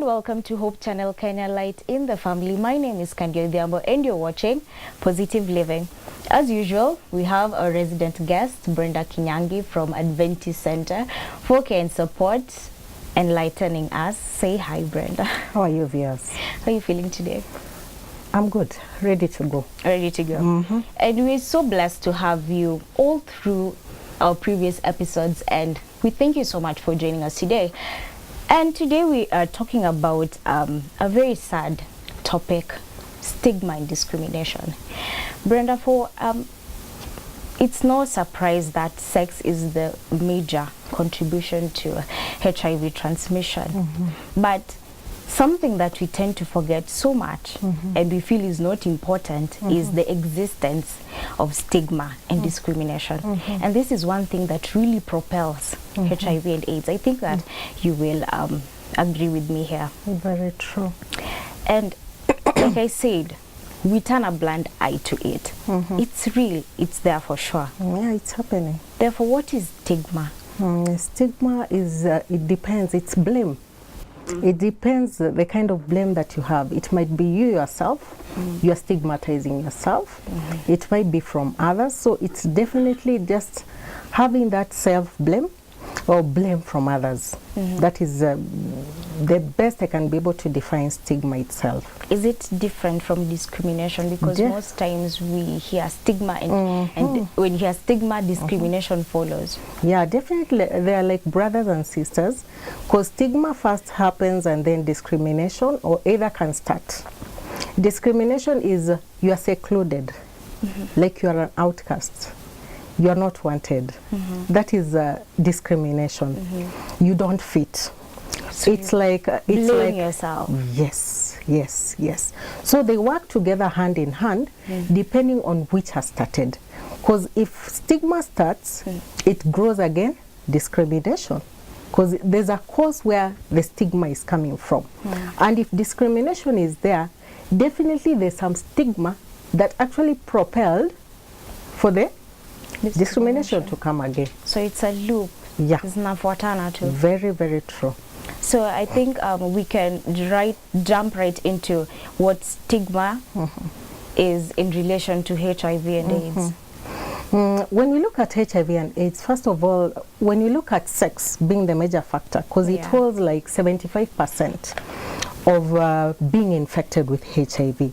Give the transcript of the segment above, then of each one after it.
and welcome to Hope Channel, Kenya Light in the Family. My name is Kandio Diambo and you're watching Positive Living. As usual, we have a resident guest, Brenda Kinyangi from Adventist Center for Care and Support, enlightening us. Say hi, Brenda. How are you, viewers? How are you feeling today? I'm good, ready to go. Ready to go. And we're so blessed to have you all through our previous episodes, and we thank you so much for joining us today. And today we are talking about a very sad topic, stigma and discrimination. Brenda, it's no surprise that sex is the major contribution to HIV transmission. But something that we tend to forget so much and we feel is not important is the existence of stigma and discrimination. And this is one thing that really propels HIV and AIDS. I think that you will agree with me here. Very true. And like I said, we turn a blind eye to it. It's real, it's there for sure. Yeah, it's happening. Therefore, what is stigma? Stigma is, it depends, it's blame. It depends the kind of blame that you have. It might be you yourself, you are stigmatizing yourself. It might be from others. So it's definitely just having that self-blame or blame from others. That is the best I can be able to define stigma itself. Is it different from discrimination? Because most times we hear stigma and when you hear stigma, discrimination follows. Yeah, definitely they are like brothers and sisters, because stigma first happens and then discrimination, or either can start. Discrimination is you are secluded, like you are an outcast. You are not wanted. That is discrimination. You don't fit. So it's like blame yourself. Yes. So they work together hand in hand, depending on which has started. Because if stigma starts, it grows again discrimination. Because there's a cause where the stigma is coming from. And if discrimination is there, definitely there's some stigma that actually propelled for the discrimination to come again. So it's a loop. Yeah. It's nafuatana too. Very, very true. So I think we can jump right into what stigma is in relation to HIV and AIDS. When we look at HIV and AIDS, first of all, when you look at sex being the major factor, because it holds like 75% of being infected with HIV.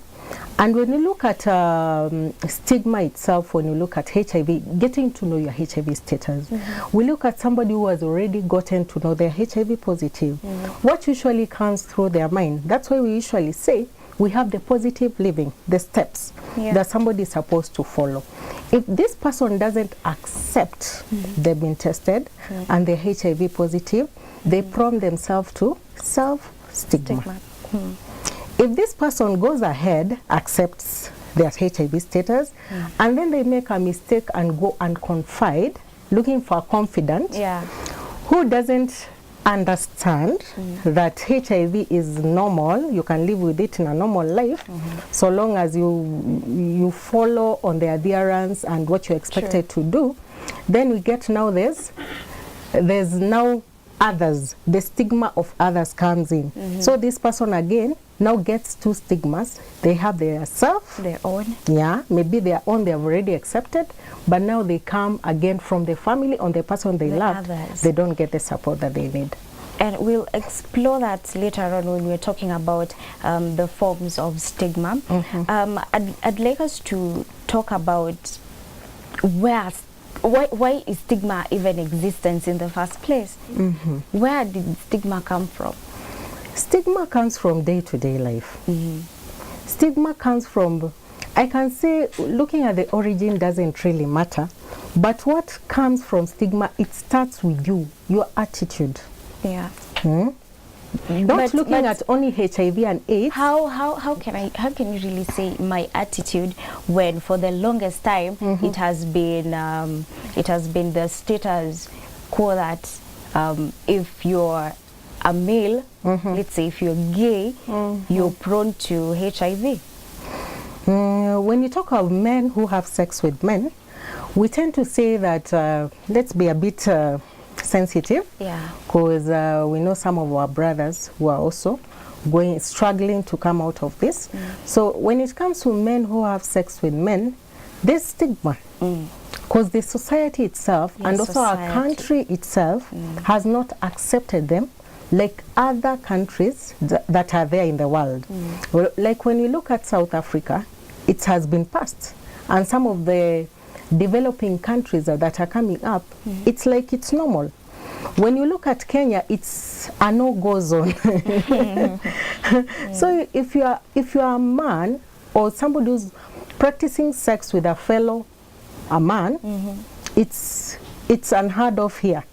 And when you look at stigma itself, when you look at HIV, getting to know your HIV status, we look at somebody who has already gotten to know they're HIV positive. What usually comes through their mind, that's why we usually say we have the positive living, the steps that somebody is supposed to follow. If this person doesn't accept they've been tested and they're HIV positive, they prompt themselves to self-stigma. If this person goes ahead, accepts their HIV status, and then they make a mistake and go and confide, looking for a confidant who doesn't understand that HIV is normal, you can live with it in a normal life, so long as you follow on the adherence and what you're expected to do, then we get now there's now others, the stigma of others comes in. So this person again now gets two stigmas. They have their self, their own. Yeah, maybe their own they have already accepted, but now they come again from the family on the person they love. They don't get the support that they need. And we'll explore that later on when we're talking about the forms of stigma. I'd like us to talk about why is stigma even existence in the first place? Where did stigma come from? Stigma comes from day-to-day life. Stigma comes from, I can say, looking at the origin doesn't really matter, but what comes from stigma, it starts with you, your attitude. Yeah. Not looking at only HIV and AIDS. How can you really say my attitude when for the longest time it has been the status quo that if you're a male, let's say if you're gay, you're prone to HIV. When you talk of men who have sex with men, we tend to say that let's be a bit sensitive, yeah, because we know some of our brothers who are also struggling to come out of this. So when it comes to men who have sex with men, there's stigma. Because the society itself and also our country itself has not accepted them like other countries that are there in the world. Well, like when you look at South Africa, it has been passed. And some of the developing countries that are coming up, it's like it's normal. When you look at Kenya, it's a no-go zone. So if you are a man or somebody who's practicing sex with a man, it's unheard of here.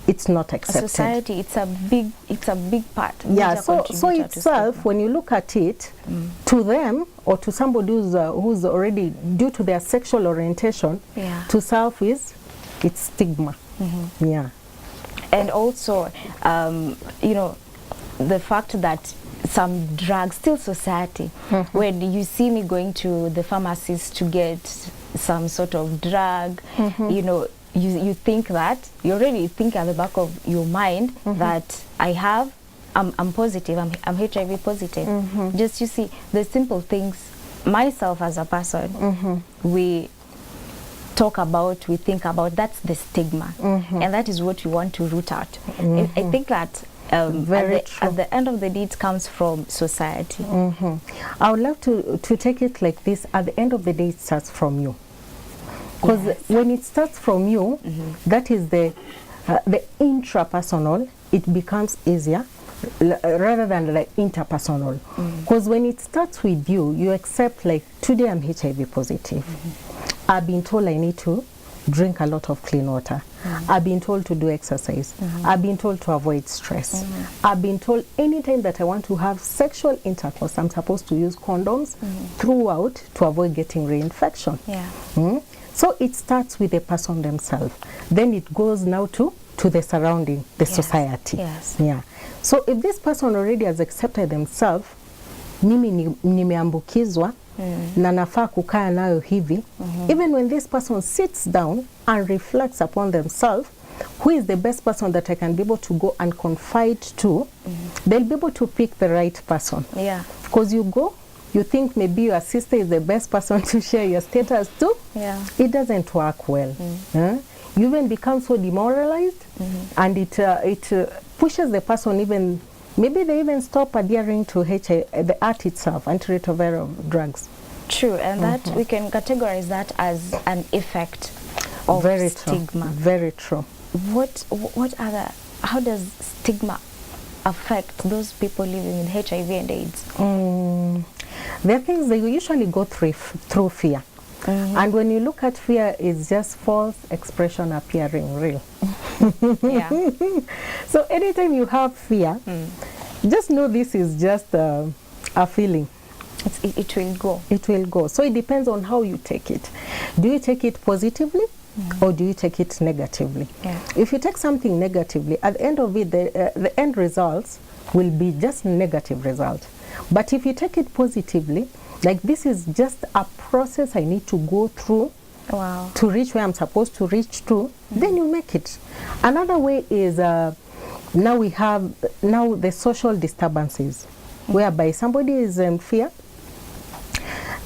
It's not accepted. Society, it's a big part. Yeah, so itself, when you look at it, to them or to somebody who's already, due to their sexual orientation, to self it's stigma. Yeah. And also, you know, the fact that some drugs, still society, when you see me going to the pharmacist to get some sort of drug, you know, you think that, you already think at the back of your mind that I'm positive, I'm HIV positive. Just, you see, the simple things, myself as a person, we talk about, we think about, that's the stigma. And that is what we want to root out. I think that at the end of the day, it comes from society. I would love to take it like this. At the end of the day, it starts from you. Because when it starts from you, that is the intrapersonal, it becomes easier rather than the interpersonal. Because when it starts with you, you accept, like, today I'm HIV positive. I've been told I need to drink a lot of clean water. I've been told to do exercise. I've been told to avoid stress. I've been told anytime that I want to have sexual intercourse, I'm supposed to use condoms throughout to avoid getting reinfection. So it starts with the person themselves. Then it goes now to the surrounding, the society. Yeah. So if this person already has accepted themselves, mimi nimeambukizwa, na nafaa kukaa nayo hivi, even when this person sits down and reflects upon themselves, who is the best person that I can be able to go and confide to, they'll be able to pick the right person. Because you think maybe your sister is the best person to share your status to. It doesn't work well. You even become so demoralized, and it pushes the person even, maybe they even stop adhering to the act itself, antiretroviral drugs. True, and that we can categorize that as an effect of stigma. Very true. How does stigma affect those people living with HIV and AIDS? There are things they usually go through fear. And when you look at fear, it's just false expression appearing real. So anytime you have fear, just know this is just a feeling. It will go. It will go. So it depends on how you take it. Do you take it positively or do you take it negatively? If you take something negatively, at the end of it, the end results will be just negative result. But if you take it positively, like this is just a process I need to go through to reach where I'm supposed to reach to, then you make it. Another way is now we have the social disturbances, whereby somebody is in fear,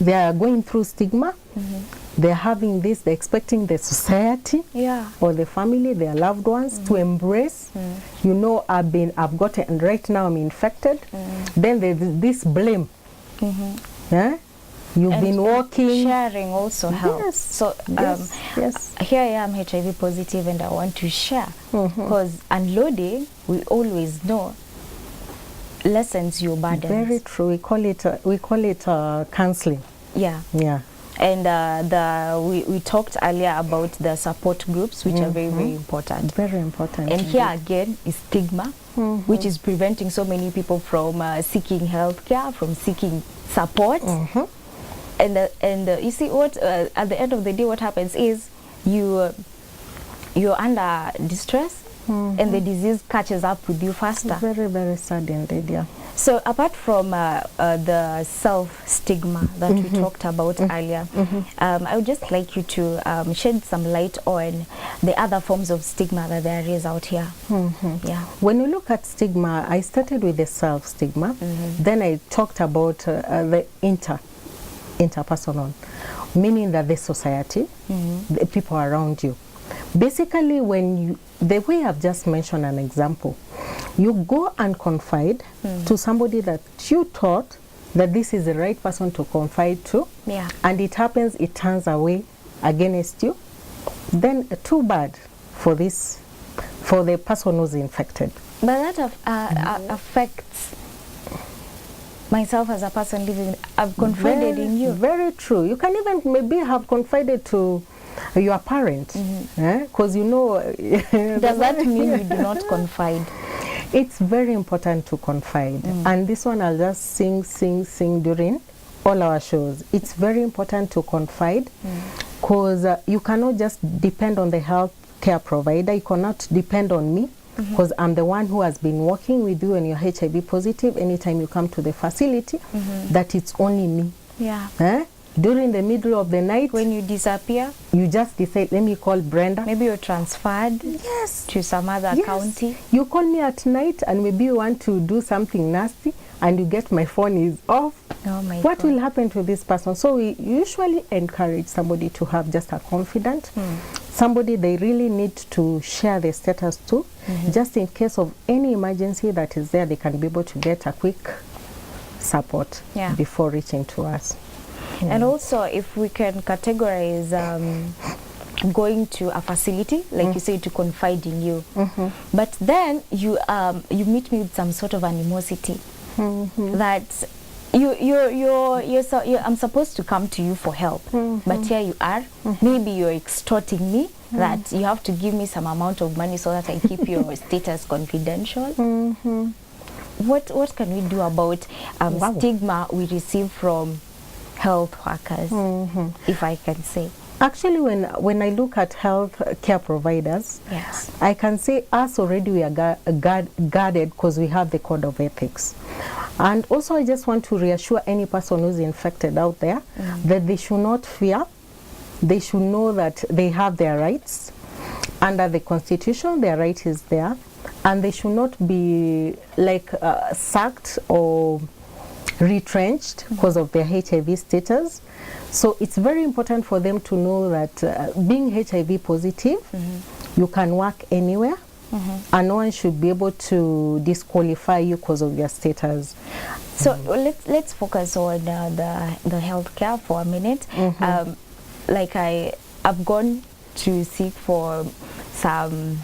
they are going through stigma, they're having this, they're expecting the society or the family, their loved ones to embrace, you know, I've got it and right now I'm infected. Then there's this blame. You've been walking. Sharing also helps. So here I am HIV positive and I want to share. Because unloading, we always know, lessens your burdens. Very true. We call it counseling. And we talked earlier about the support groups, which are very, very important. Very important. And here again is stigma, which is preventing so many people from seeking health care, from seeking support. And you see what at the end of the day, what happens is you're under distress, and the disease catches up with you faster. Very, very sad indeed. So apart from the self-stigma that we talked about earlier, I would just like you to shed some light on the other forms of stigma that there is out here. Yeah. When you look at stigma, I started with the self-stigma, then I talked about the interpersonal, meaning that the society, the people around you. Basically, the way I've just mentioned an example, you go and confide to somebody that you thought that this is the right person to confide to, and it happens, it turns away against you, then too bad for the person who's infected. But that affects myself as a person living. I've confided in you. Very true. You can even maybe have confided to your parent, because you know. Does that mean you do not confide? It's very important to confide, and this one I'll just sing during all our shows. It's very important to confide, because you cannot just depend on the health care provider. You cannot depend on me, because I'm the one who has been working with you and you're HIV positive. Anytime you come to the facility, that it's only me. Yeah. During the middle of the night, when you disappear, you just decide, let me call Brenda. Maybe you're transferred to some other county. You call me at night and maybe you want to do something nasty and you get my phone is off. Oh my what God. will happen to this person? So we usually encourage somebody to have just a confidant, somebody they really need to share their status to, just in case of any emergency that is there, they can be able to get a quick support before reaching to us. And also, if we can categorize going to a facility, like you say, to confide in you, but then you meet me with some sort of animosity that I'm supposed to come to you for help, but here you are. Maybe you're extorting me that you have to give me some amount of money so that I keep your status confidential. What can we do about stigma we receive from health workers, if I can say? Actually, when I look at health care providers, I can say us already we are guarded because we have the code of ethics. And also I just want to reassure any person who's infected out there that they should not fear. They should know that they have their rights. Under the Constitution, their right is there. And they should not be like sacked or retrenched because of their HIV status. So it's very important for them to know that being HIV positive, you can work anywhere, and no one should be able to disqualify you because of your status. So let's focus on the healthcare for a minute. Like I've gone to seek for some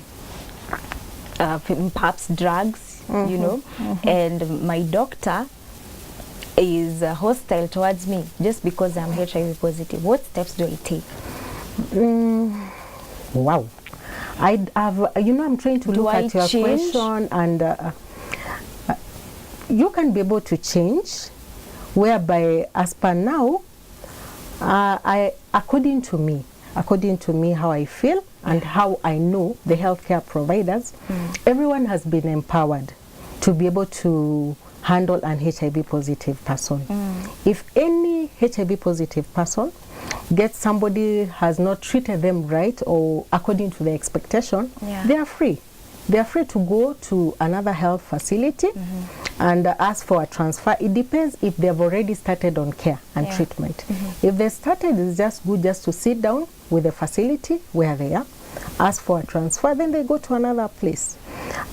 perhaps drugs, you know, and my doctor is hostile towards me just because I'm HIV positive. What steps do I take? Wow. I'm trying to look at your question, and you can be able to change, whereby as per now, according to me, how I feel and how I know the healthcare providers, everyone has been empowered to be able to handle an HIV positive person. If any HIV positive person gets somebody has not treated them right or according to the expectation, they are free. They are free to go to another health facility and ask for a transfer. It depends if they have already started on care and treatment. If they started, it's just good just to sit down with the facility where they are, ask for a transfer, then they go to another place.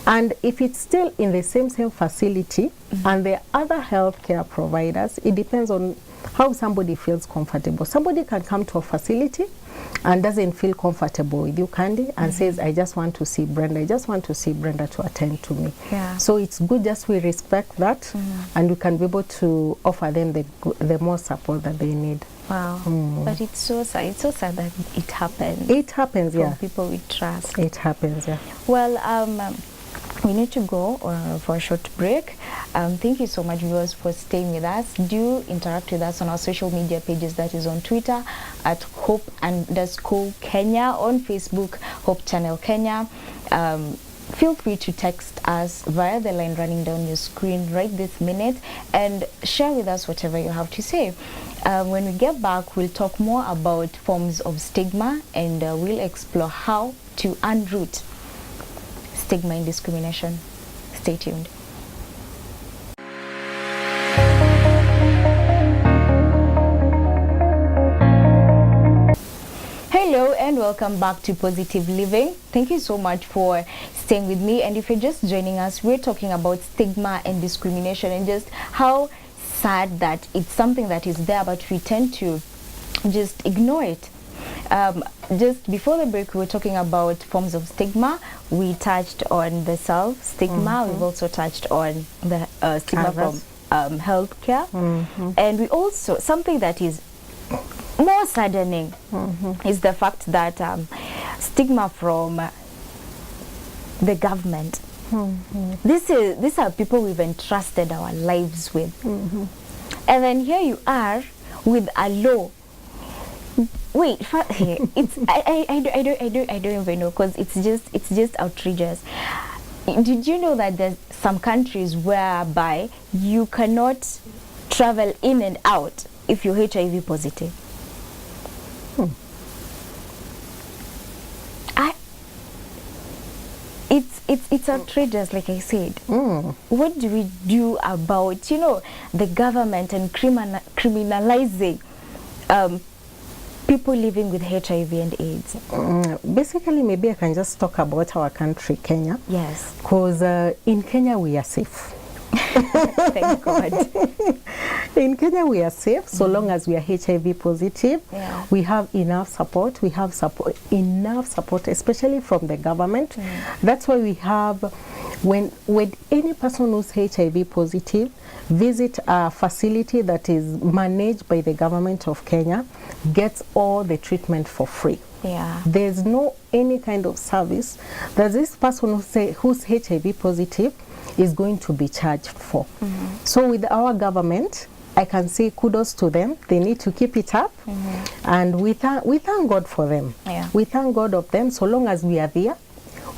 And if it's still in the same facility and the other healthcare providers, it depends on how somebody feels comfortable. Somebody can come to a facility and doesn't feel comfortable with you, Candy, and says, I just want to see Brenda. I just want to see Brenda to attend to me. So it's good just we respect that, and we can be able to offer them the more support that they need. Wow. But it's so sad. It's so sad that it happens. It happens, from people we trust. It happens, Well, we need to go for a short break. Thank you so much, viewers, for staying with us. Do interact with us on our social media pages. That is on Twitter at Hope_Kenya, on Facebook, Hope Channel Kenya. feel free to text us via the line running down your screen right this minute and share with us whatever you have to say. When we get back, we'll talk more about forms of stigma, and we'll explore how to unroot stigma and discrimination. Stay tuned. Hello and welcome back to Positive Living. Thank you so much for staying with me. And if you're just joining us, we're talking about stigma and discrimination and just how sad that it's something that is there, but we tend to just ignore it. Just before the break, we were talking about forms of stigma. We touched on the self-stigma. We've also touched on the stigma from healthcare. And we also, something that is more saddening is the fact that stigma from the government. These are people we've entrusted our lives with, and then here you are with a law. Wait, it's I don't even know, because it's just outrageous. Did you know that there's some countries whereby you cannot travel in and out if you're HIV positive? It's outrageous, like I said. What do we do about, the government and criminalizing people living with HIV and AIDS? Basically, maybe I can just talk about our country, Kenya. Yes. Because in Kenya, we are safe. Thank God. In Kenya, we are safe so long as we are HIV positive. Yeah. We have enough support. We have enough support, especially from the government. That's why we have, when any person who's HIV positive visit a facility that is managed by the government of Kenya, gets all the treatment for free. Yeah. There's no any kind of service that this person who's HIV positive is going to be charged for. So with our government, I can say kudos to them. They need to keep it up, and we thank God for them. Yeah. We thank God of them. So long as we are there,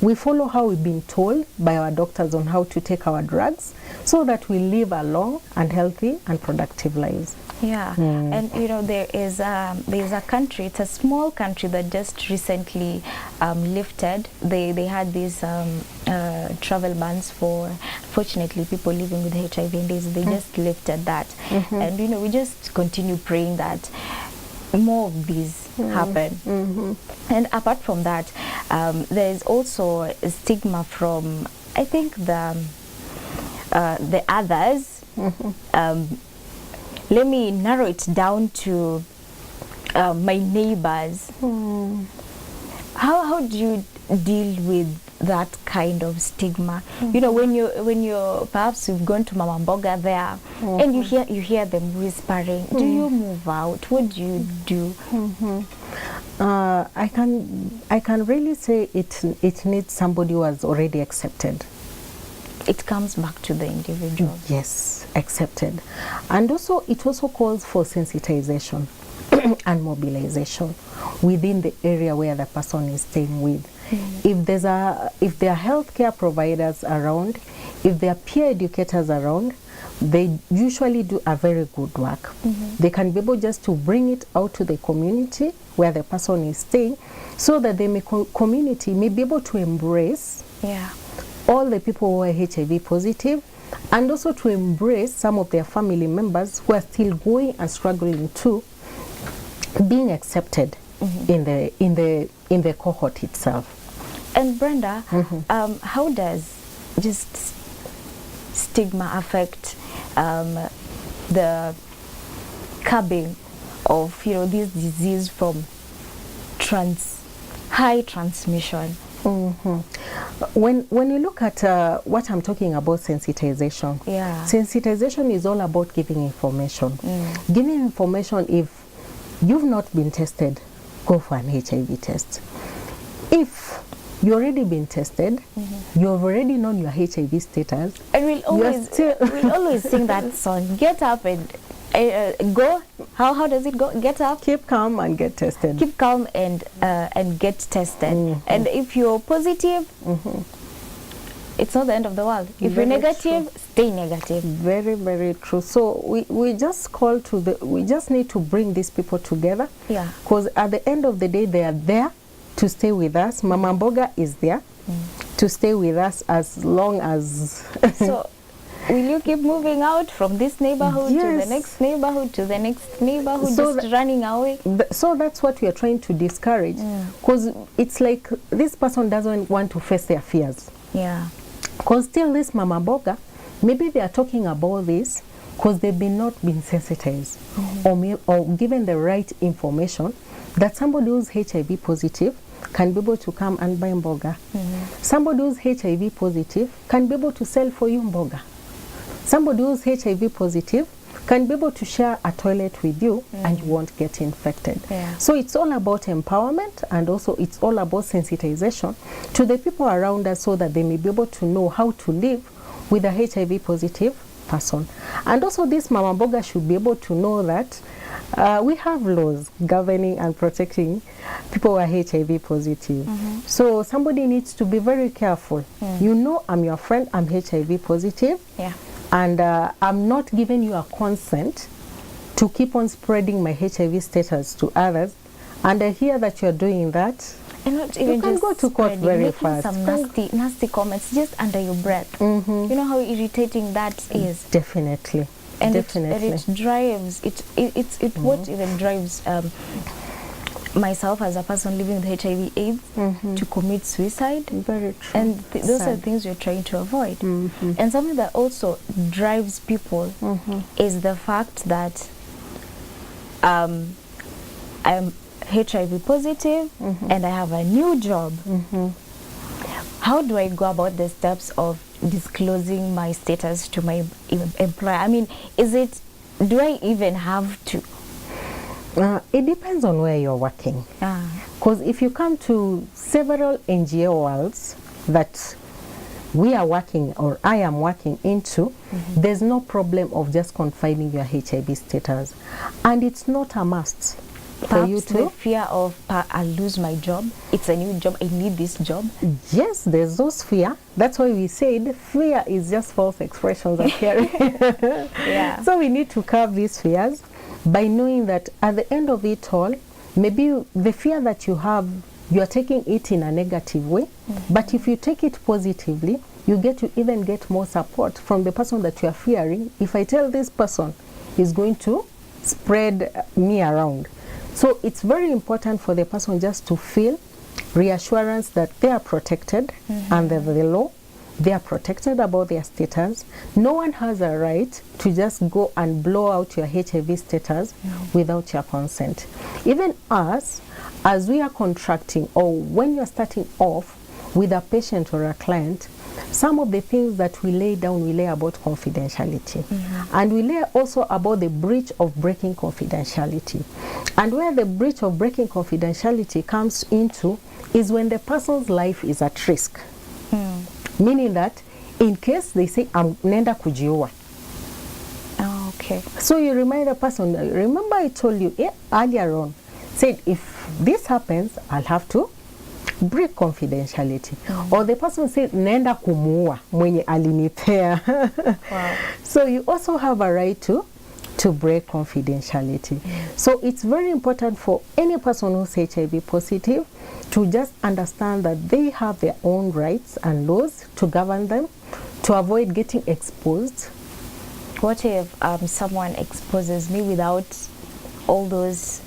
we follow how we've been told by our doctors on how to take our drugs, so that we live a long and healthy and productive lives. Yeah, and there's a country, it's a small country that just recently lifted. They had these travel bans for, fortunately, people living with HIV and AIDS. They just lifted that, and we just continue praying that more of these happen. And apart from that, there is also a stigma from, I think, the others. Let me narrow it down to my neighbors. How do you deal with that kind of stigma? When you perhaps you've gone to Mama Mboga there, and you hear them whispering. Do you move out? What do you do? I can really say it needs somebody who has already accepted. It comes back to the individual. Yes, accepted. And also, it also calls for sensitization and mobilization within the area where the person is staying with. If there are healthcare providers around, if there are peer educators around, they usually do a very good work. They can be able just to bring it out to the community where the person is staying, so that the community may be able to embrace all the people who are HIV positive, and also to embrace some of their family members who are still going and struggling to being accepted in the cohort itself. And Brenda, how does just stigma affect the curbing of this disease from high transmission? When you look at what I'm talking about, sensitization. Sensitization is all about giving information. Giving information. If you've not been tested, go for an HIV test. If you've already been tested, you've already known your HIV status. And we'll always sing that song. Get up and go. How does it go? Get up. Keep calm and get tested. Keep calm and get tested. And if you're positive, it's not the end of the world. If Very you're negative, true. stay negative. Very, very true. So we just we just need to bring these people together. Yeah. Because at the end of the day, they are there to stay with us. Mama Mboga is there to stay with us as long as... So will you keep moving out from this neighborhood to the next neighborhood to the next neighborhood, So just running away? So that's what we are trying to discourage. Because it's like this person doesn't want to face their fears. Yeah. Because still this Mama Mboga, maybe they are talking about this because they've not been sensitized or given the right information that somebody who's HIV positive can be able to come and buy mboga. Somebody who's HIV positive can be able to sell for you mboga. Somebody who's HIV positive can be able to share a toilet with you and you won't get infected. Yeah. So it's all about empowerment, and also it's all about sensitization to the people around us so that they may be able to know how to live with a HIV positive person. And also this Mama Mboga should be able to know that we have laws governing and protecting people who are HIV positive. So somebody needs to be very careful. You know, I'm your friend, I'm HIV positive. Yeah. And I'm not giving you a consent to keep on spreading my HIV status to others. And I hear that you're doing that. And not even You can just go to court spreading, very making fast. some nasty comments just under your breath. You know how irritating that is. Definitely. And Definitely. it drives what even drives myself as a person living with HIV/AIDS to commit suicide. Very true. And those are things we're trying to avoid. And something that also drives people is the fact that I'm HIV positive and I have a new job. How do I go about the steps of disclosing my status to my employer? I mean, do I even have to? It depends on where you're working. Because if you come to several NGO worlds that we are working or I am working into, there's no problem of just confiding your HIV status. And it's not a must. For you to the fear of I'll lose my job. It's a new job. I need this job. Yes, there's those fear. That's why we said fear is just false expressions of fear. Yeah. So we need to curb these fears by knowing that at the end of it all, maybe the fear that you have, you are taking it in a negative way. But if you take it positively, you get to even get more support from the person that you are fearing. If I tell this person, he's going to spread me around. So it's very important for the person just to feel reassurance that they are protected under the law. They are protected about their status. No one has a right to just go and blow out your HIV status without your consent. Even us, as we are contracting or when you're starting off with a patient or a client, some of the things that we lay down, we lay about confidentiality. And we lay also about the breach of breaking confidentiality. And where the breach of breaking confidentiality comes into is when the person's life is at risk. Meaning that in case they say, I'm nenda kujiua. Okay. So you remind the person, remember I told you earlier on, said if this happens, I'll have to break confidentiality. Or the person said nenda kumuua mwenye alinipea. Wow. So you also have a right to break confidentiality. So it's very important for any person who's HIV positive to just understand that they have their own rights and laws to govern them, to avoid getting exposed. What if someone exposes me without all those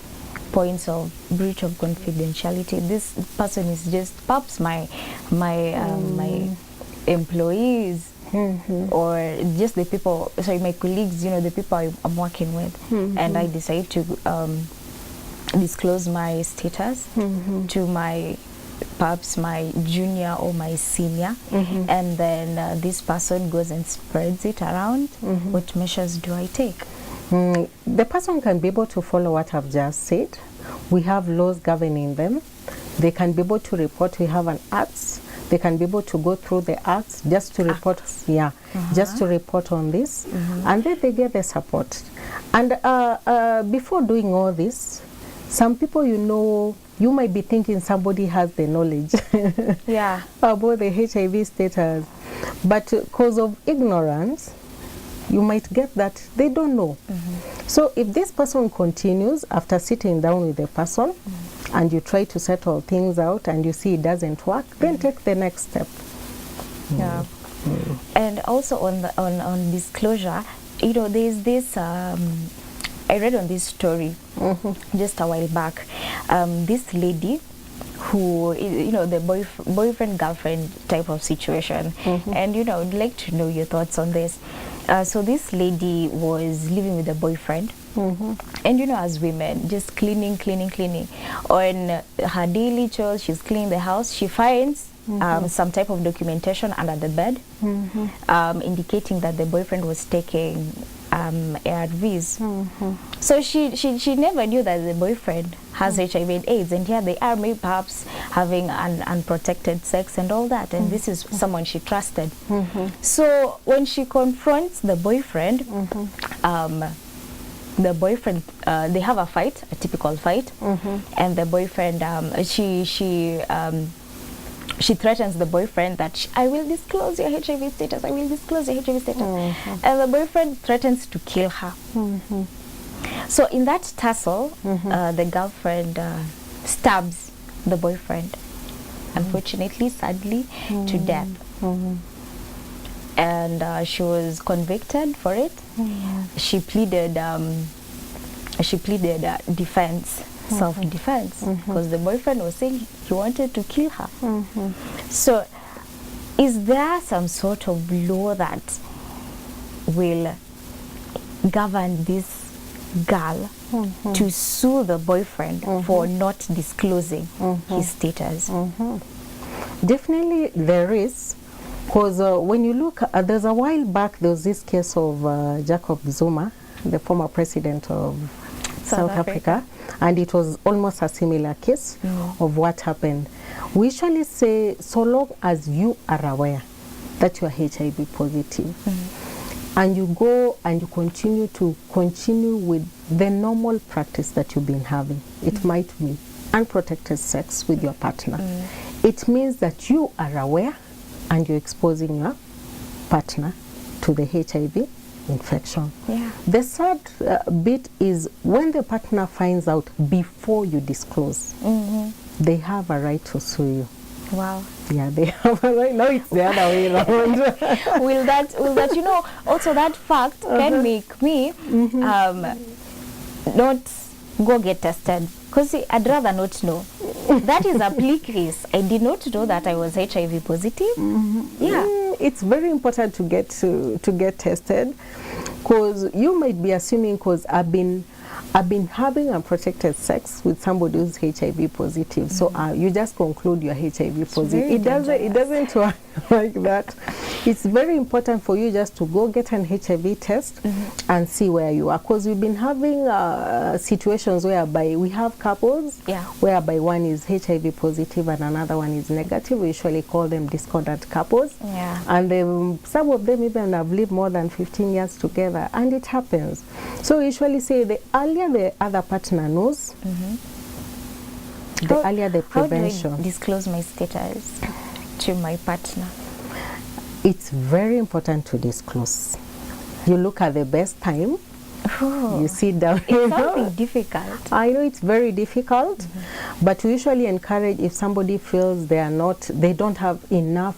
points of breach of confidentiality? This person is just perhaps my employees or just the people, sorry, my colleagues, you know, the people I'm working with, and I decide to disclose my status to perhaps my junior or my senior, and then this person goes and spreads it around. What measures do I take? The person can be able to follow what I've just said. We have laws governing them. They can be able to report. We have an acts. They can be able to go through the acts just to report. Just to report on this, and then they get the support. And before doing all this, some people, you know, you might be thinking somebody has the knowledge about the HIV status. But because of ignorance, you might get that they don't know. So if this person continues after sitting down with the person and you try to settle things out and you see it doesn't work, then take the next step. Yeah. And also on disclosure, you know, there's this I read on this story just a while back. This lady who, you know, the boyfriend girlfriend type of situation, and you know, I'd like to know your thoughts on this. So this lady was living with a boyfriend, and you know, as women, just cleaning. On her daily chores, she's cleaning the house. She finds some type of documentation under the bed, indicating that the boyfriend was taking ARVs. So she never knew that the boyfriend has HIV and AIDS, and here they are, maybe perhaps having unprotected sex and all that, and this is someone she trusted. So when she confronts the boyfriend, they have a fight, a typical fight, and the boyfriend, she threatens the boyfriend that I will disclose your HIV status, I will disclose your HIV status. And the boyfriend threatens to kill her. So in that tussle, the girlfriend stabs the boyfriend, unfortunately, sadly, to death. And she was convicted for it. She pleaded defense, self-defense, because the boyfriend was saying he wanted to kill her. So is there some sort of law that will govern this girl to sue the boyfriend for not disclosing his status? Definitely there is, because when you look, there's a while back, there was this case of Jacob Zuma, the former president of South Africa, and it was almost a similar case of what happened. We usually say, so long as you are aware that you are HIV positive, and you go and you continue with the normal practice that you've been having, it might be unprotected sex with your partner. It means that you are aware and you're exposing your partner to the HIV infection. The sad bit is when the partner finds out before you disclose, they have a right to sue you. Wow. Yeah, they have a right. Now it's the other way around. will that, you know, also that fact can make me not go get tested, because I'd rather not know. That is a plea case. I did not know that I was HIV positive. It's very important to get tested, because you might be assuming, because I've been having unprotected sex with somebody who's HIV positive, so you just conclude you're HIV positive. It doesn't work like that. It's very important for you just to go get an HIV test and see where you are, because we've been having situations whereby we have couples whereby one is HIV positive and another one is negative. We usually call them discordant couples, and some of them even have lived more than 15 years together, and it happens. So we usually say the earlier the other partner knows, the earlier the prevention. How do I disclose my status to my partner? It's very important to disclose. You look at the best time. You sit down. It's something difficult. I know it's very difficult, but we usually encourage, if somebody feels they don't have enough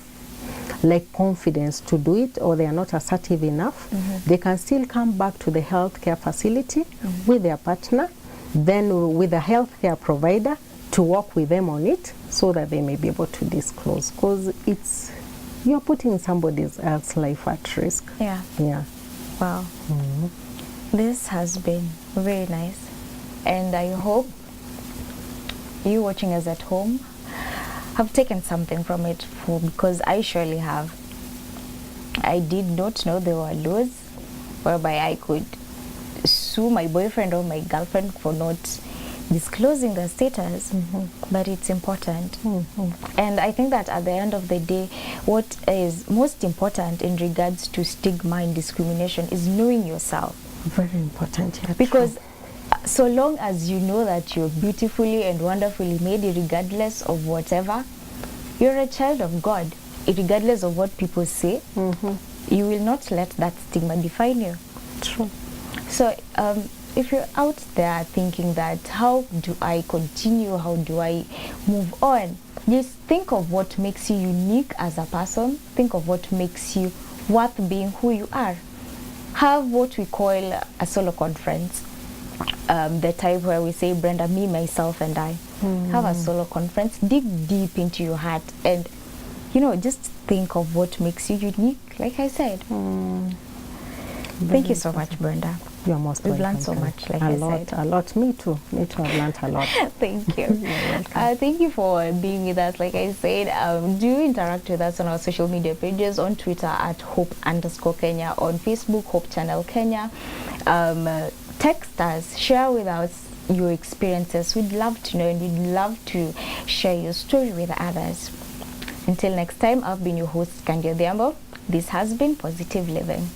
confidence to do it, or they are not assertive enough, they can still come back to the healthcare facility with their partner, then with a healthcare provider to work with them on it, so that they may be able to disclose, because you're putting somebody else's life at risk. Wow. This has been very nice, and I hope you watching us at home have taken something from it, because I surely have. I did not know there were laws whereby I could sue my boyfriend or my girlfriend for not disclosing the status, but it's important. And I think that at the end of the day, what is most important in regards to stigma and discrimination is knowing yourself. Very important, because so long as you know that you're beautifully and wonderfully made, regardless of whatever, you're a child of God. regardless of what people say, you will not let that stigma define you. True. So if you're out there thinking that, how do I continue, how do I move on, just think of what makes you unique as a person. Think of what makes you worth being who you are. Have what we call a solo conference, the type where we say, Brenda, me, myself, and I. Have a solo conference, dig deep into your heart, and just think of what makes you unique, like I said. Thank you so much, Brenda. You're most welcome. We've learned so much, like I said. A lot. Me too. I've learned a lot. Thank you. You're welcome. Thank you for being with us. Like I said, do interact with us on our social media pages, on Twitter at Hope_Kenya, on Facebook, Hope Channel Kenya. Text us, share with us your experiences. We'd love to know, and we'd love to share your story with others. Until next time, I've been your host, Kandia Dhiambo. This has been Positive Living.